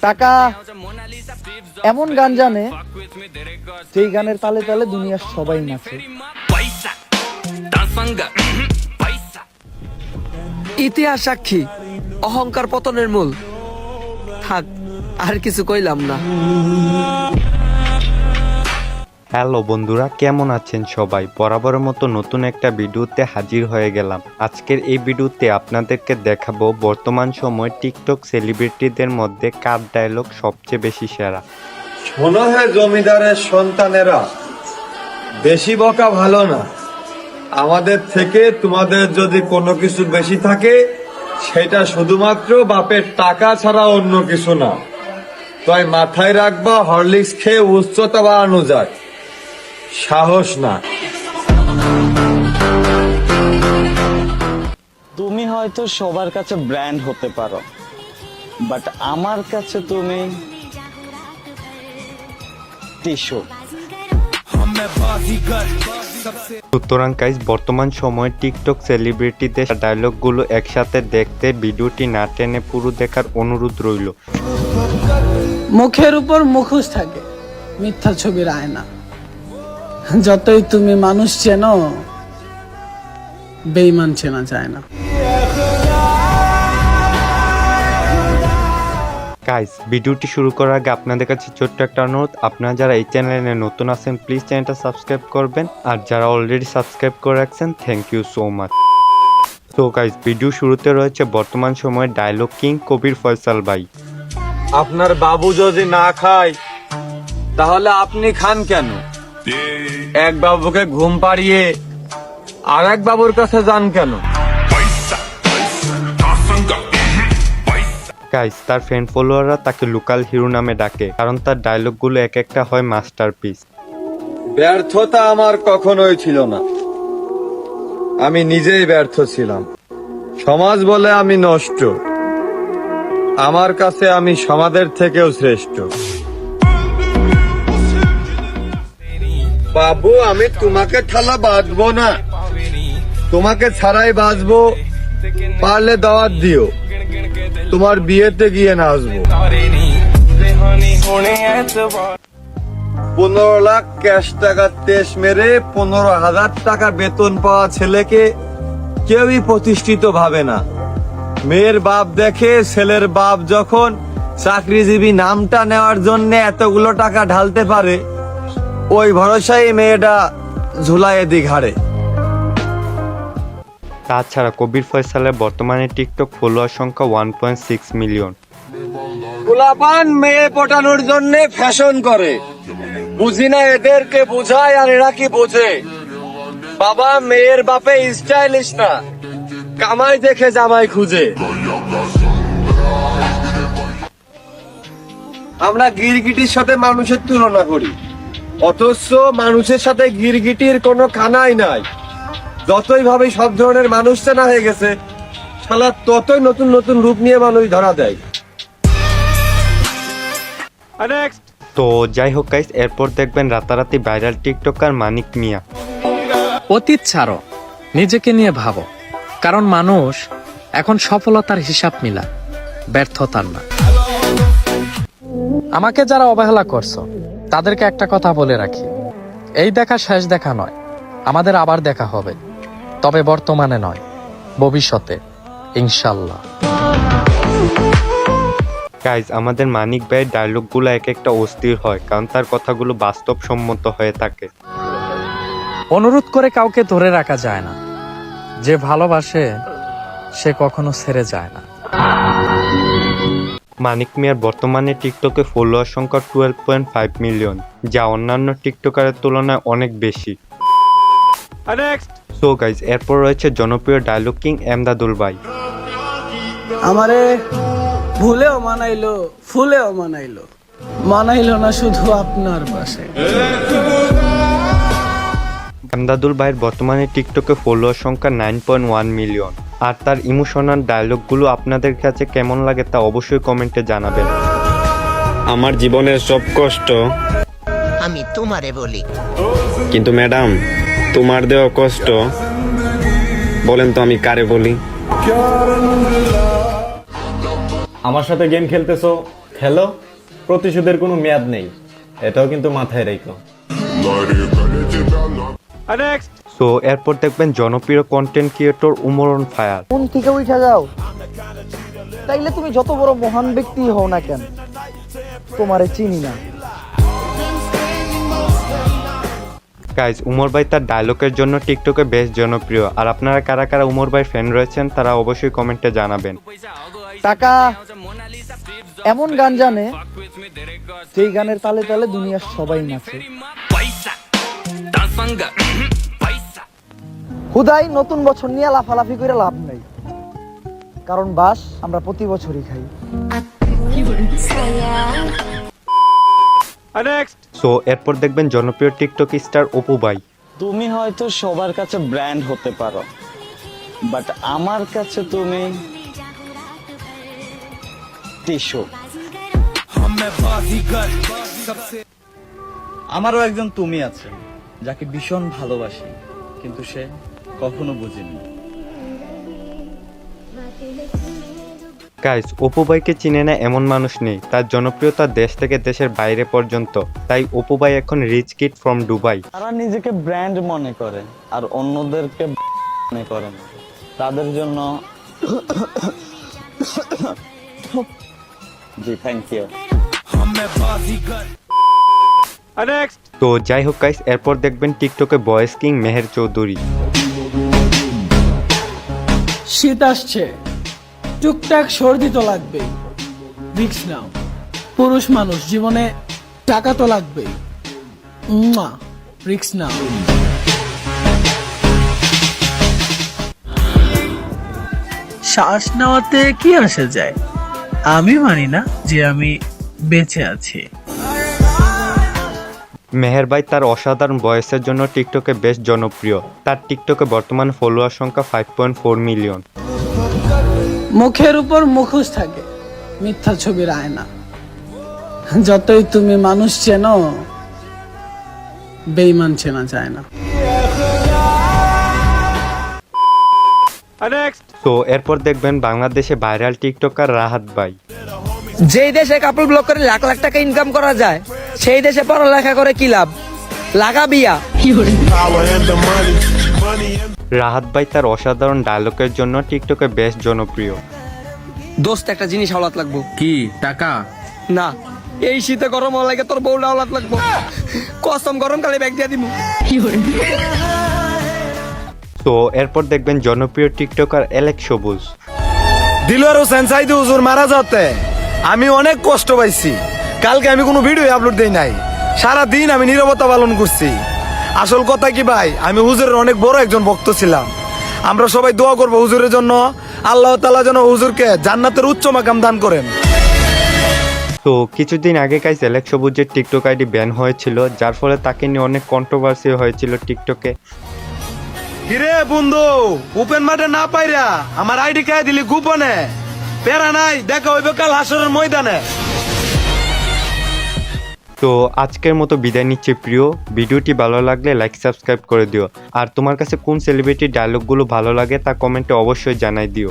টাকা এমন গান জানে যেই গানের তালে তালে দুনিয়ার সবাই নাচে। ইতিহাস সাক্ষী, অহংকার পতনের মূল। থাক, আর কিছু কইলাম না। হ্যালো বন্ধুরা, কেমন আছেন সবাই? বরাবরের মতো নতুন একটা ভিডিওতে হাজির হয়ে গেলাম। আজকের এই ভিডিওতে আপনাদেরকে দেখাবো বর্তমান সময় টিকটক সেলিব্রিটিদের মধ্যে কার ডায়লগ সবচেয়ে বেশি সেরা। শোনো হে জমিদারের সন্তানেরা, বেশি বকা ভালো না। আমাদের থেকে তোমাদের যদি কোনো কিছু বেশি থাকে, সেটা শুধুমাত্র বাপের টাকা ছাড়া অন্য কিছু না। তাই মাথায় রাখবা, হরলিক্স খেয়ে উচ্চতা বাড়ানো যায়, সাহস না। তুমি হয়তো সবার কাছে ব্র্যান্ড হতে পারো, বাট আমার কাছে তুমি টিস্যু। সুতরাং গাইস, বর্তমান সময়ে টিকটক সেলিব্রিটিদের ডায়লগগুলো একসাথে দেখতে ভিডিওটি না টেনে পুরো দেখার অনুরোধ রইল। মুখের উপর মুখোশ থাকে, মিথ্যা ছবির আয়না। যতই তুমি মানুষ চেনো, বেঈমান চেনা যায় না। গাইস, ভিডিওটি শুরু করার আগে আপনাদের কাছে ছোট্ট একটা অনুরোধ, আপনারা যারা এই চ্যানেলে নতুন আছেন প্লিজ চ্যানেলটা সাবস্ক্রাইব করবেন, আর যারা অলরেডি সাবস্ক্রাইব করে রাখছেন থ্যাংক ইউ সো মাচ। তো গাইস, ভিডিও শুরুতে রয়েছে বর্তমান সময়ে ডায়লগ কিং কবির ফয়সাল ভাই। আপনার বাবু যদি না খায় তাহলে আপনি খান কেন? এক বাবুকে ঘুম পাড়িয়ে আর এক বাবুর কাছে যান কেন? গাইস, তার ফ্যান ফলোয়াররা তাকে লোকাল হিরো নামে ডাকে, কারণ তার ডায়লগগুলো এক একটা হয় মাস্টারপিস। ব্যর্থতা আমার কখনোই ছিল না, আমি নিজেই ব্যর্থ ছিলাম। সমাজ বলে আমি নষ্ট, আমার কাছে আমি সমাজের থেকেও শ্রেষ্ঠ। বাবু, আমি তোমাকে ঠালা বাঁচবো না, তোমাকে ছাড়াই বাঁচবো। পারলে দাওয়াত দিও, তোমার বিয়েতে গিয়ে নাচবো। 15 লাখ ক্যাশ টাকা তেজ মেরে 15,000 টাকা বেতন পাওয়া ছেলেকে কেউই প্রতিষ্ঠিত ভাবে না। মেয়ের বাপ দেখে ছেলের বাপ যখন চাকরিজীবী নামটা নেওয়ার জন্য এতগুলো টাকা ঢালতে পারে, ওই ভরসায় মেয়েটা ঝুলাইয়ে দি ঘাড়ে। তাছাড়া কবির ফয়সালের বর্তমানে টিকটক ফলোয়ার সংখ্যা 1.6 মিলিয়ন। পোলাপান মেয়ে পটানোর জন্য ফ্যাশন করে, বুঝি না এদেরকে বোঝায় আর এরা কি বোঝে। বাবা, মেয়ের বাপে স্টাইলিশ না, কামাই দেখে জামাই খুঁজে। আমরা গিরগিটির সাথে মানুষের তুলনা করি, অথচ মানুষের সাথে গিরগিটির কোনো খানাই নাই। যতই ভাবে সব ধরনের মানুষ চেনা হয়ে গেছে, শালা ততই নতুন নতুন রূপ নিয়ে মানুষ ধরা দেয়। তো যাই হোক গাইস, এরপর দেখবেন রাতারাতি ভাইরাল টিকটকার মানিক মিয়া। অতীত ছাড়ো, নিজেকে নিয়ে ভাবো, কারণ মানুষ এখন সফলতার হিসাব মিলায়, ব্যর্থতার না। আমাকে যারা অবহেলা করছো তাদেরকে একটা কথা বলে রাখি, এই দেখা শেষ দেখা নয়, আমাদের আবার দেখা হবে, তবে বর্তমানে নয়, ভবিষ্যতে ইনশাল্লাহ। গাইজ, আমাদের মানিক ভাইয়ের ডায়লগগুলো এক একটা অস্থির হয়, কারণ তার কথাগুলো বাস্তবসম্মত হয়ে থাকে। অনুরোধ করে কাউকে ধরে রাখা যায় না, যে ভালোবাসে সে কখনো ছেড়ে যায় না। মানিক মিয়ার বর্তমানে টিকটকে ফলোয়ার সংখ্যা 12.5 মিলিয়ন, যা অন্যান্য টিকটকারের তুলনায় অনেক বেশি। সো গাইজ, এরপর রয়েছে জনপ্রিয় ডায়লগ কিং এমদাদুল ভাই। আমারে ভুলেও মানাইলো, ফুলেও মানাইলো, মানাইলো না শুধু আপনার পাশে। এমদাদুল ভাইয়ের বর্তমানে টিকটকে ফলোয়ার সংখ্যা 9.1 মিলিয়ন, আর তার ইমোশনাল ডায়লগগুলো আপনাদের কাছে কেমন লাগে তা অবশ্যই কমেন্টে জানাবেন। আমার জীবনের সব কষ্ট আমি তোমারে বলি, কিন্তু ম্যাডাম, তোমার দেওয়া কষ্ট বলেন তো আমি কারে বলি? আমার সাথে গেম খেলতেছো, খেলো, প্রতিশোধের কোনো মেয়াদ নেই, এটাও কিন্তু মাথায় রেখো। সো এরপর দেখবেন জনপ্রিয় content creator Umar on fire. কোন থেকে উঠে যাও, তাইলে তুমি যত বড় মহান ব্যক্তি হও না কেন, তোমারে চিনি না। গাইজ, উমর ভাই তার ডায়লগের জন্য টিকটকে বেশ জনপ্রিয়। আর আপনারা কারা কারা উমর ভাই ফ্যান রয়েছেন তারা অবশ্যই কমেন্টে জানাবেন। টাকা এমন গান জানে, যেই গানের তালে তালে দুনিয়ার সবাই নাচে। হুদাই নতুন বছর নিয়ে লাফালাফি করে লাভ নেই, কারণ বাস আমরা প্রতি বছরই খাই। সো এরপর দেখবেন জনপ্রিয় টিকটক স্টার অপু ভাই। তুমি হয়তো সবার কাছে ব্র্যান্ড হতে পারো, বাট আমার কাছে তুমি টিস্যু। আমারও একজন তুমি আছে যাকে ভীষণ ভালোবাসি, কিন্তু সে কখনো বুঝেনি। গাইজ, অপু ভাইকে চিনে না এমন মানুষ নেই। তার জনপ্রিয়তা দেশ থেকে দেশের বাইরে পর্যন্ত। তাই অপু ভাই এখন রিচ কিড ফ্রম দুবাই। তারা নিজেকে ব্র্যান্ড মনে করে আর অন্যদেরকে মনে করে না। তাদের জন্য জি থ্যাংক ইউ। তো যাই হোক গাইস, এরপর দেখবেন টিকটকে বয়েস কিং মেহের চৌধুরী। শীত আসছে, টুকটাক সর্দি তো লাগবেই, রিক্স নাও। পুরুষ মানুষ, জীবনে টাকা তো লাগবেই, রিক্স নাও। শ্বাস নেওয়াতে কি আসে যায়? আমি মানি না যে আমি বেঁচে আছি। মেহের ভাই তার অসাধারণ ভয়েসের জন্য টিকটকে বেশ জনপ্রিয়। তার টিকটকে বর্তমানে ফলোয়ার সংখ্যা 5.4 মিলিয়ন। মুখের উপর মুখোশ থাকে, মিথ্যা ছবির আয়না। যতই তুমি মানুষ চেনো, বেঈমান চেনা যায় না। তো এরপর দেখবেন বাংলাদেশে ভাইরাল টিকটকার রাহাত ভাই। যেই দেশে কাপড় ব্লক করে লাখ লাখ টাকা ইনকাম করা যায়, সেই দেশে পড়ালেখা করে কি লাভ? লাগা বিয়া। রাহাত ভাই তার অসাধারণ ডায়লগের জন্য টিকটকে বেশ জনপ্রিয়। দোস্ত, একটা জিনিস হাওলাত লাগবো। কি টাকা? না, এই শীতে গরম হওয়া লাগে তোর বউটা হাওলাত লাগবো। কসম, গরমকালে ব্যাগ দিয়ে দিমু। তো এরপর দেখবেন জনপ্রিয় টিকটকার এলেক্স সবুজ। দিলওয়ার হোসেন সাইদু হুজুর মারা যাতে আমি অনেক কষ্ট পাইছি। কালকে আমি কোনো ভিডিও আপলোড দেই নাই, সারা দিন আমি নীরবতা পালন করছি। আসল কথা কি ভাই, আমি হুজুরের অনেক বড় একজন ভক্ত ছিলাম। আমরা সবাই দোয়া করবো হুজুরের জন্য, আল্লাহ তাআলা যেন হুজুরকে জান্নাতের উচ্চ মাকাম দান করেন। তো কিছুদিন আগে গাইস এলেক্স সবুজের টিকটক আইডি ব্যান হয়েছিল, যার ফলে তাকে নিয়ে অনেক কন্ট্রোভার্সি হয়েছিল টিকটকে। কিরে বন্ধু, ওপেন মাঠে না পাইরা আমার আইডি খাই দিলি গোপনে। প্যারা নাই, দেখা হইবে কাল হাসরের ময়দানে। তো আজকের মতো বিদায় নিচ্ছি প্রিয়। ভিডিওটি ভালো লাগলে লাইক সাবস্ক্রাইব করে দিও। আর তোমার কাছে কোন সেলিব্রিটির ডায়লগগুলো ভালো লাগে তা কমেন্টে অবশ্যই জানাই দিও।